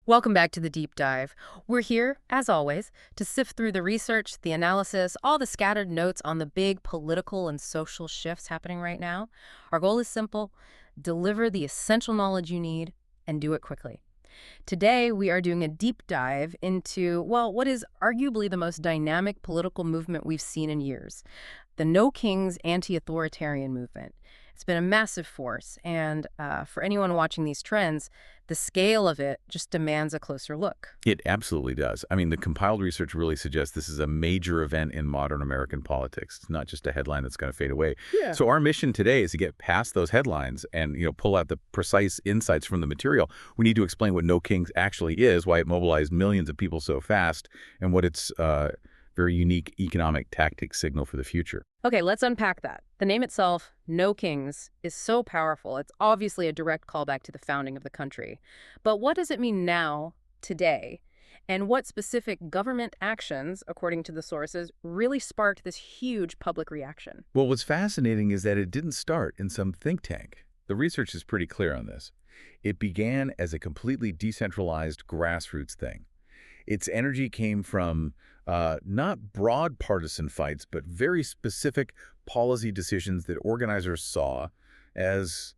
Welcome back to the deep dive. We're here, as always, to sift through the research, the analysis, all the scattered notes on the big political and social shifts happening right now. Our goal is simple: deliver the essential knowledge you need and do it quickly. Today, we are doing a deep dive into, well, what is arguably the most dynamic political movement we've seen in years: the No Kings anti-authoritarian movement. It's been a massive force, and for anyone watching these trends, the scale of it just demands a closer look. It absolutely does. I mean, the compiled research really suggests this is a major event in modern American politics. It's not just a headline that's going to fade away. Yeah. So our mission today is to get past those headlines and, pull out the precise insights from the material. We need to explain what No Kings actually is, why it mobilized millions of people so fast, and what its very unique economic tactic signal for the future. Okay, let's unpack that. The name itself, No Kings, is so powerful. It's obviously a direct callback to the founding of the country. But what does it mean now, today? And what specific government actions, according to the sources, really sparked this huge public reaction? Well, what's fascinating is that it didn't start in some think tank. The research is pretty clear on this. It began as a completely decentralized grassroots thing. Its energy came from not broad partisan fights, but very specific policy decisions that organizers saw as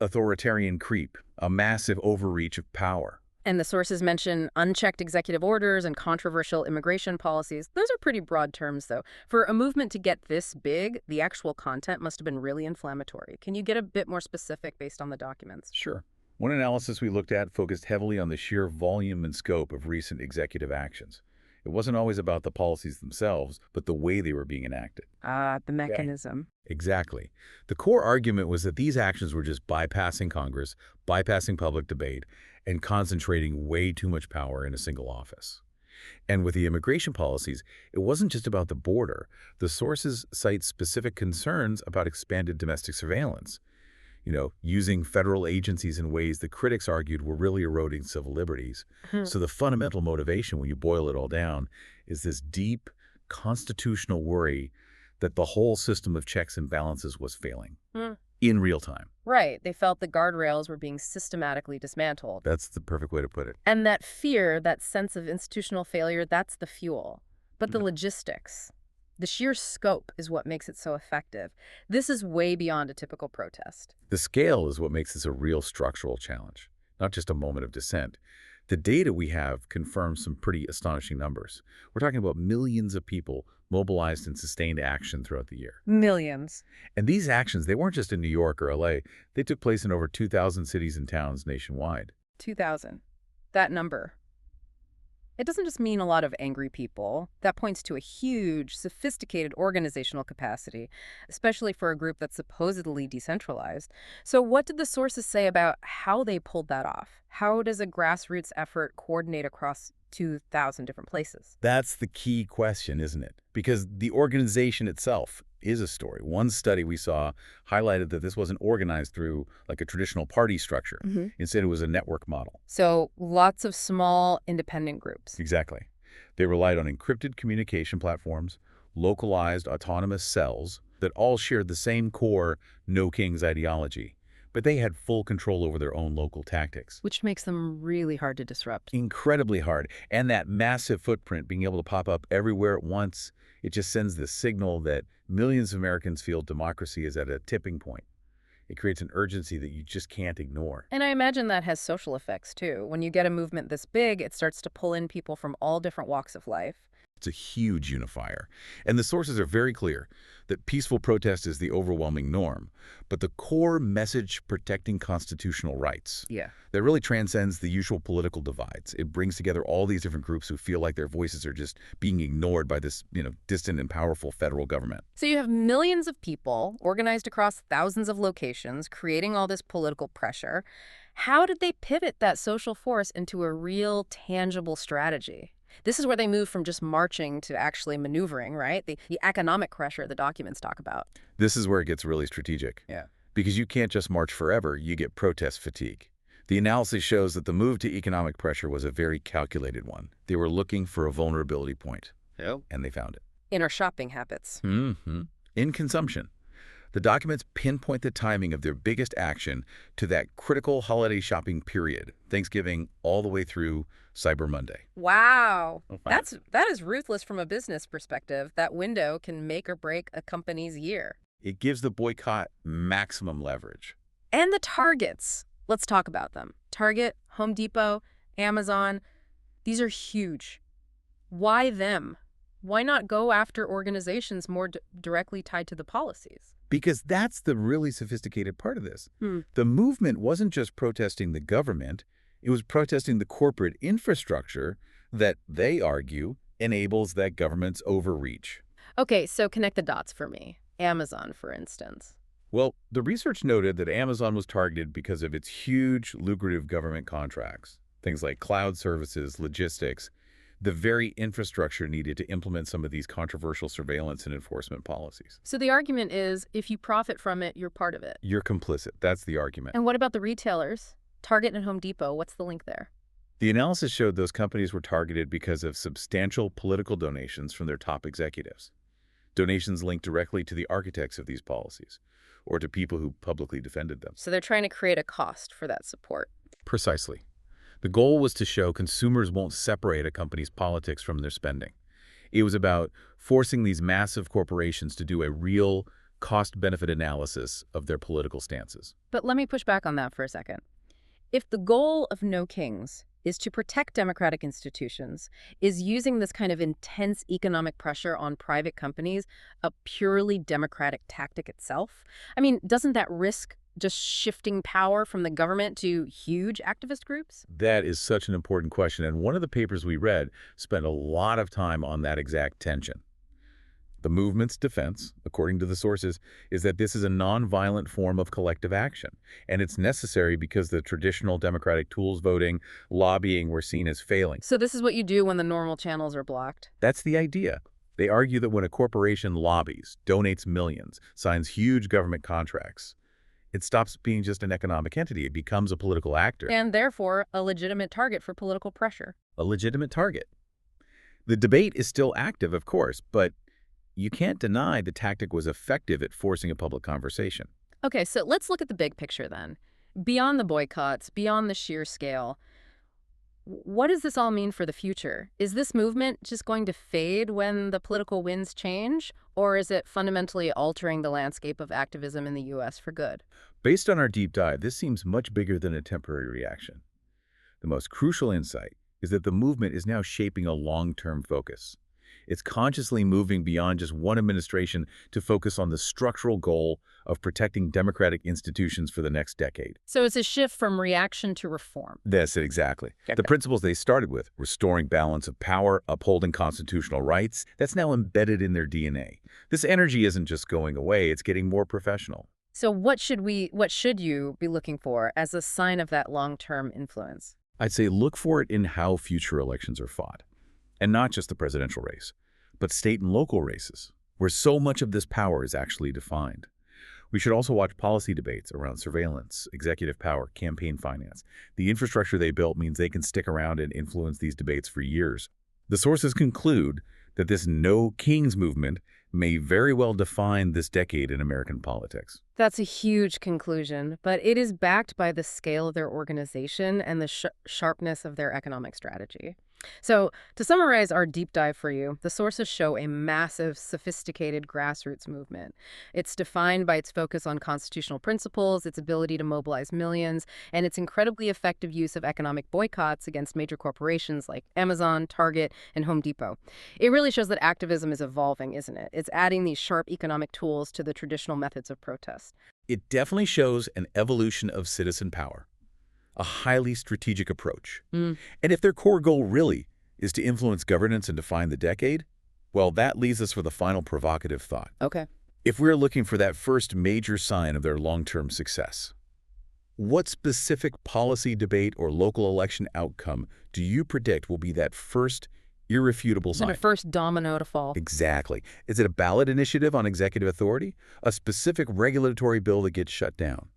authoritarian creep, a massive overreach of power. And the sources mention unchecked executive orders and controversial immigration policies. Those are pretty broad terms, though. For a movement to get this big, the actual content must have been really inflammatory. Can you get a bit more specific based on the documents? Sure. One analysis we looked at focused heavily on the sheer volume and scope of recent executive actions. It wasn't always about the policies themselves, but the way they were being enacted. The mechanism. Exactly. The core argument was that these actions were just bypassing Congress, bypassing public debate, and concentrating way too much power in a single office. And with the immigration policies, it wasn't just about the border. The sources cite specific concerns about expanded domestic surveillance. Using federal agencies in ways that critics argued were really eroding civil liberties. So the fundamental motivation, when you boil it all down, is this deep constitutional worry that the whole system of checks and balances was failing in real time. Right. They felt the guardrails were being systematically dismantled. That's the perfect way to put it. And that fear, that sense of institutional failure, that's the fuel. But the logistics, the sheer scope is what makes it so effective. This is way beyond a typical protest. The scale is what makes this a real structural challenge, not just a moment of dissent. The data we have confirms some pretty astonishing numbers. We're talking about millions of people mobilized in sustained action throughout the year. Millions. And these actions, they weren't just in New York or LA. They took place in over 2,000 cities and towns nationwide. 2,000. That number. It doesn't just mean a lot of angry people. That points to a huge, sophisticated organizational capacity, especially for a group that's supposedly decentralized. So what did the sources say about how they pulled that off? How does a grassroots effort coordinate across 2,000 different places? That's the key question, isn't it? Because the organization itself is a story. One study we saw highlighted that this wasn't organized through like a traditional party structure. Instead, it was a network model. So lots of small, independent groups. Exactly. They relied on encrypted communication platforms, localized autonomous cells that all shared the same core No Kings ideology. But they had full control over their own local tactics. Which makes them really hard to disrupt. Incredibly hard. And that massive footprint, being able to pop up everywhere at once, it just sends the signal that millions of Americans feel democracy is at a tipping point. It creates an urgency that you just can't ignore. And I imagine that has social effects, too. When you get a movement this big, it starts to pull in people from all different walks of life. It's a huge unifier. And the sources are very clear that peaceful protest is the overwhelming norm. But the core message protecting constitutional rights, that really transcends the usual political divides. It brings together all these different groups who feel like their voices are just being ignored by this, distant and powerful federal government. So you have millions of people organized across thousands of locations, creating all this political pressure. How did they pivot that social force into a real, tangible strategy? This is where they move from just marching to actually maneuvering, right? The economic pressure the documents talk about. This is where it gets really strategic. Because you can't just march forever, you get protest fatigue. The analysis shows that the move to economic pressure was a very calculated one. They were looking for a vulnerability point, and they found it. In our shopping habits. In consumption. The documents pinpoint the timing of their biggest action to that critical holiday shopping period, Thanksgiving all the way through Cyber Monday. Wow. We'll find That is ruthless from a business perspective. That window can make or break a company's year. It gives the boycott maximum leverage. And the targets. Let's talk about them. Target, Home Depot, Amazon. These are huge. Why them? Why not go after organizations more directly tied to the policies? Because that's the really sophisticated part of this. Hmm. The movement wasn't just protesting the government, it was protesting the corporate infrastructure that they argue enables that government's overreach. Okay, so connect the dots for me. Amazon, for instance. Well, the research noted that Amazon was targeted because of its huge, lucrative government contracts, things like cloud services, logistics, the very infrastructure needed to implement some of these controversial surveillance and enforcement policies. So the argument is, if you profit from it, you're part of it. You're complicit. That's the argument. And what about the retailers? Target and Home Depot, what's the link there? The analysis showed those companies were targeted because of substantial political donations from their top executives. Donations linked directly to the architects of these policies, or to people who publicly defended them. So they're trying to create a cost for that support. Precisely. The goal was to show consumers won't separate a company's politics from their spending. It was about forcing these massive corporations to do a real cost-benefit analysis of their political stances. But let me push back on that for a second. If the goal of No Kings is to protect democratic institutions, is using this kind of intense economic pressure on private companies a purely democratic tactic itself? I mean, doesn't that risk just shifting power from the government to huge activist groups? That is such an important question, and one of the papers we read spent a lot of time on that exact tension. The movement's defense, according to the sources, is that this is a nonviolent form of collective action, and it's necessary because the traditional democratic tools, voting, lobbying, were seen as failing. So this is what you do when the normal channels are blocked? That's the idea. They argue that when a corporation lobbies, donates millions, signs huge government contracts, it stops being just an economic entity. It becomes a political actor. And therefore, a legitimate target for political pressure. A legitimate target. The debate is still active, of course, but you can't deny the tactic was effective at forcing a public conversation. Okay, so let's look at the big picture then. Beyond the boycotts, beyond the sheer scale, what does this all mean for the future? Is this movement just going to fade when the political winds change, or is it fundamentally altering the landscape of activism in the U.S. for good? Based on our deep dive, this seems much bigger than a temporary reaction. The most crucial insight is that the movement is now shaping a long-term focus. It's consciously moving beyond just one administration to focus on the structural goal of protecting democratic institutions for the next decade. So it's a shift from reaction to reform. That's it, exactly. The principles they started with, restoring balance of power, upholding constitutional rights, that's now embedded in their DNA. This energy isn't just going away, it's getting more professional. So what should you be looking for as a sign of that long-term influence? I'd say look for it in how future elections are fought. And not just the presidential race, but state and local races, where so much of this power is actually defined. We should also watch policy debates around surveillance, executive power, campaign finance. The infrastructure they built means they can stick around and influence these debates for years. The sources conclude that this No Kings movement may very well define this decade in American politics. That's a huge conclusion, but it is backed by the scale of their organization and the sharpness of their economic strategy. So, to summarize our deep dive for you, the sources show a massive, sophisticated grassroots movement. It's defined by its focus on constitutional principles, its ability to mobilize millions, and its incredibly effective use of economic boycotts against major corporations like Amazon, Target, and Home Depot. It really shows that activism is evolving, isn't it? It's adding these sharp economic tools to the traditional methods of protest. It definitely shows an evolution of citizen power. A highly strategic approach. And if their core goal really is to influence governance and define the decade, well, that leaves us with a final provocative thought. Okay. If we're looking for that first major sign of their long-term success, what specific policy debate or local election outcome do you predict will be that first irrefutable sign? The first domino to fall. Exactly. Is it a ballot initiative on executive authority? A specific regulatory bill that gets shut down?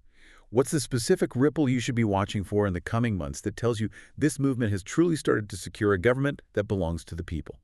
What's the specific ripple you should be watching for in the coming months that tells you this movement has truly started to secure a government that belongs to the people?